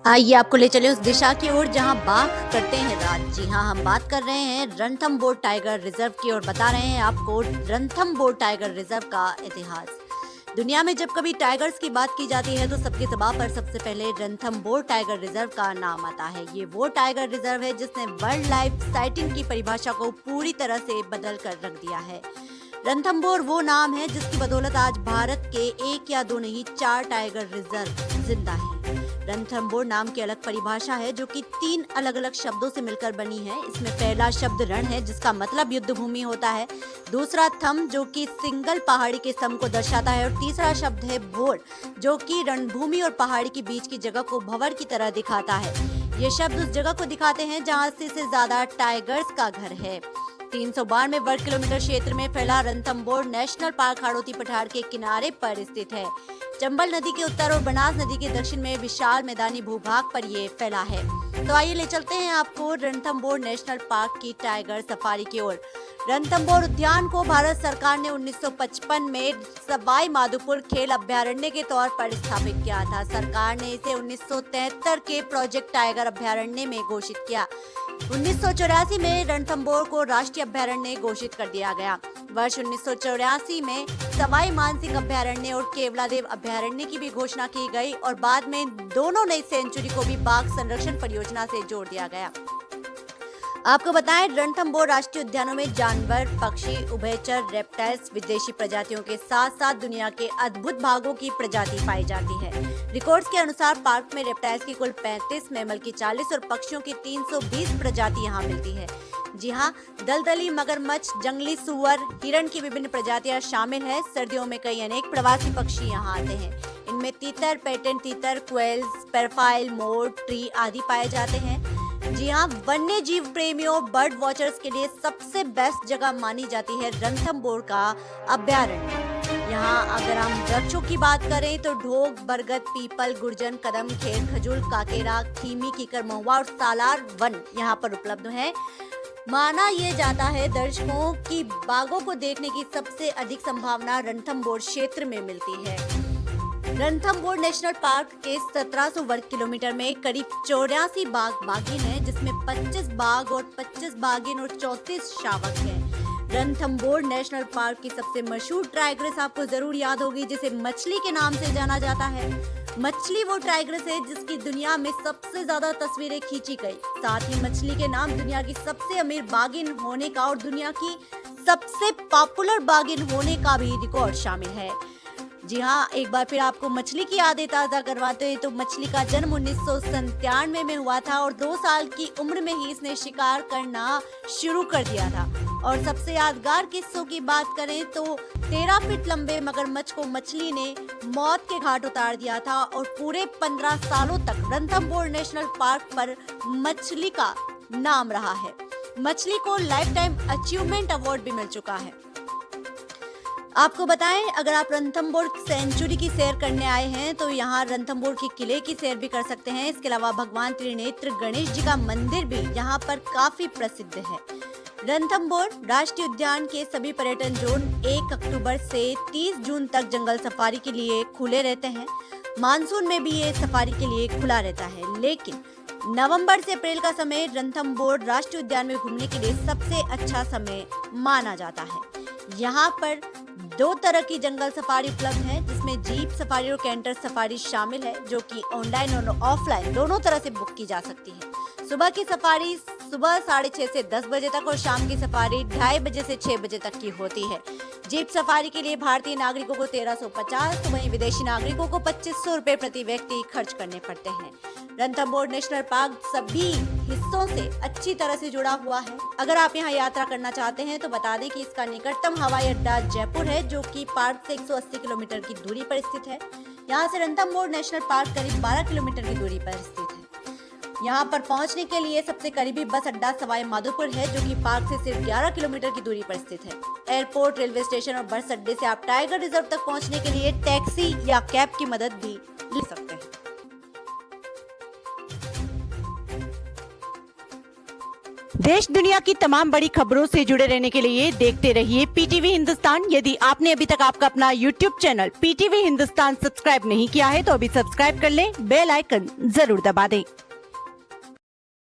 आइए आपको ले चले उस दिशा की ओर जहां बाघ करते हैं राज। जी हां, हम बात कर रहे हैं रणथंभौर टाइगर रिजर्व की और बता रहे हैं आपको रणथंभौर टाइगर रिजर्व का इतिहास। दुनिया में जब कभी टाइगर्स की बात की जाती है तो सबकी ज़बान पर सबसे पहले रणथंभौर टाइगर रिजर्व का नाम आता है। ये वो टाइगर रिजर्व है जिसने वर्ल्ड लाइफ साइटिंग की परिभाषा को पूरी तरह से बदल कर रख दिया है। रणथंभौर वो नाम है जिसकी बदौलत आज भारत के एक या दो नहीं 4 टाइगर रिजर्व जिंदा है। रणथंभौर नाम की अलग परिभाषा है जो कि 3 अलग अलग शब्दों से मिलकर बनी है। इसमें पहला शब्द रण है जिसका मतलब युद्ध भूमि होता है, दूसरा थम जो कि सिंगल पहाड़ी के स्तंभ को दर्शाता है और तीसरा शब्द है भोर जो कि रणभूमि और पहाड़ी के बीच की जगह को भंवर की तरह दिखाता है। ये शब्द उस जगह को दिखाते हैं जहाँ 80 से ज्यादा टाइगर्स का घर है। 392 वर्ग किलोमीटर क्षेत्र में फैला रणथंभौर नेशनल पार्क हाड़ौती पठार के किनारे पर स्थित है। चंबल नदी के उत्तर और बनास नदी के दक्षिण में विशाल मैदानी भूभाग पर ये फैला है। तो आइए ले चलते हैं आपको रणथंभौर नेशनल पार्क की टाइगर सफारी की ओर। रणथंभौर उद्यान को भारत सरकार ने 1955 में सवाई माधोपुर खेल अभ्यारण्य के तौर पर स्थापित किया था। सरकार ने इसे 1973 के प्रोजेक्ट टाइगर अभ्यारण्य में घोषित किया। 1984 में रणथंभौर को राष्ट्रीय अभ्यारण्य घोषित कर दिया गया। वर्ष 1984 में सवाई मानसिंह अभ्यारण्य और केवलादेव अभ्यारण्य की भी घोषणा की गई और बाद में दोनों नई सेंचुरी को भी बाघ संरक्षण परियोजना से जोड़ दिया गया। आपको बताएं, रणथंभौर राष्ट्रीय उद्यानों में जानवर, पक्षी, उभयचर, रेप्टाइल्स, विदेशी प्रजातियों के साथ साथ दुनिया के अद्भुत भागों की प्रजाति पाई जाती है। रिकॉर्ड्स के अनुसार पार्क में रेप्टाइल्स की कुल 35, मैमल की 40 और पक्षियों की 320 प्रजाति यहाँ मिलती है। जी हाँ, दलदली, मगरमच्छ, जंगली सुअर, हिरण की विभिन्न प्रजातियां शामिल है। सर्दियों में कई अनेक प्रवासी पक्षी यहाँ आते हैं। इनमें तीतर, पेटेंट तीतर, क्वेल्स, पेरफाइल, मोर, ट्री आदि पाए जाते हैं। जी हाँ, वन्य जीव प्रेमियों, बर्ड वॉचर्स के लिए सबसे बेस्ट जगह मानी जाती है रणथंभौर का अभ्यारण्य। यहाँ अगर हम वृक्षों की बात करें तो ढोक, बरगद, पीपल, गुर्जन, कदम, खेर, खजूर, काकेरा, खीमी, कीकर, महुआ और सालार वन यहाँ पर उपलब्ध है। माना यह जाता है दर्शकों की बाघों को देखने की सबसे अधिक संभावना रणथंभौर क्षेत्र में मिलती है। रणथंभौर नेशनल पार्क के 1700 वर्ग किलोमीटर में करीब 84 बाघ बाघिन है, जिसमें 25 बाघ और 25 बाघिन और 34 शावक हैं। रणथंभौर नेशनल पार्क की सबसे मशहूर टाइग्रेस आपको जरूर याद होगी, जिसे मछली के नाम से जाना जाता है। मछली वो टाइग्रेस है जिसकी दुनिया में सबसे ज्यादा तस्वीरें खींची गई। साथ ही मछली के नाम दुनिया की सबसे अमीर बाघिन होने का और दुनिया की सबसे पॉपुलर बाघिन होने का भी रिकॉर्ड शामिल है। जी हाँ, एक बार फिर आपको मछली की यादें ताज़ा करवाते हैं तो मछली का जन्म 1997 में हुआ था और 2 साल की उम्र में ही इसने शिकार करना शुरू कर दिया था। और सबसे यादगार किस्सों की बात करें तो 13 फीट लंबे मगरमच्छ को मछली ने मौत के घाट उतार दिया था और पूरे 15 सालों तक रणथंभौर नेशनल पार्क पर मछली का नाम रहा है। मछली को लाइफ टाइम अचीवमेंट अवार्ड भी मिल चुका है। आपको बताएं, अगर आप रणथंभौर सेंचुरी की सैर करने आए हैं तो यहाँ रणथंभौर के किले की सैर भी कर सकते हैं। इसके अलावा भगवान त्रिनेत्र गणेश जी का मंदिर भी यहाँ पर काफी प्रसिद्ध है। रणथंभौर राष्ट्रीय उद्यान के सभी पर्यटन जोन 1 अक्टूबर से 30 जून तक जंगल सफारी के लिए खुले रहते हैं। मानसून में भी ये सफारी के लिए खुला रहता है, लेकिन नवंबर से अप्रैल का समय रणथंभौर राष्ट्रीय उद्यान में घूमने के लिए सबसे अच्छा समय माना जाता है। यहाँ पर 2 तरह की जंगल सफारी उपलब्ध है, जिसमें जीप सफारी और कैंटर सफारी शामिल है, जो कि ऑनलाइन और ऑफलाइन दोनों तरह से बुक की जा सकती है। सुबह की सफारी सुबह 6:30 से 10 बजे तक और शाम की सफारी 2:30 बजे से 6 बजे तक की होती है। जीप सफारी के लिए भारतीय नागरिकों को 1350, तो वहीं विदेशी नागरिकों को 2500 रुपए प्रति व्यक्ति खर्च करने पड़ते हैं। रणथंभौर नेशनल पार्क सभी हिस्सों से अच्छी तरह से जुड़ा हुआ है। अगर आप यहाँ यात्रा करना चाहते हैं तो बता दें कि इसका निकटतम हवाई अड्डा जयपुर है, जो कि पार्क से 180 किलोमीटर की दूरी पर स्थित है। यहाँ से रणथंभौर नेशनल पार्क करीब 12 किलोमीटर की दूरी पर स्थित है। यहाँ पर पहुँचने के लिए सबसे करीबी बस अड्डा सवाई माधोपुर है, जो कि पार्क से सिर्फ 11 किलोमीटर की दूरी पर स्थित है। एयरपोर्ट, रेलवे स्टेशन और बस अड्डे से आप टाइगर रिजर्व तक पहुँचने के लिए टैक्सी या कैब की मदद भी ले सकते हैं। देश दुनिया की तमाम बड़ी खबरों से जुड़े रहने के लिए देखते रहिए पीटीवी हिंदुस्तान। यदि आपने अभी तक आपका अपना YouTube channel PTV Hindustan subscribe नहीं किया है तो अभी सब्सक्राइब कर लें, बेल आइकन जरूर दबा दें।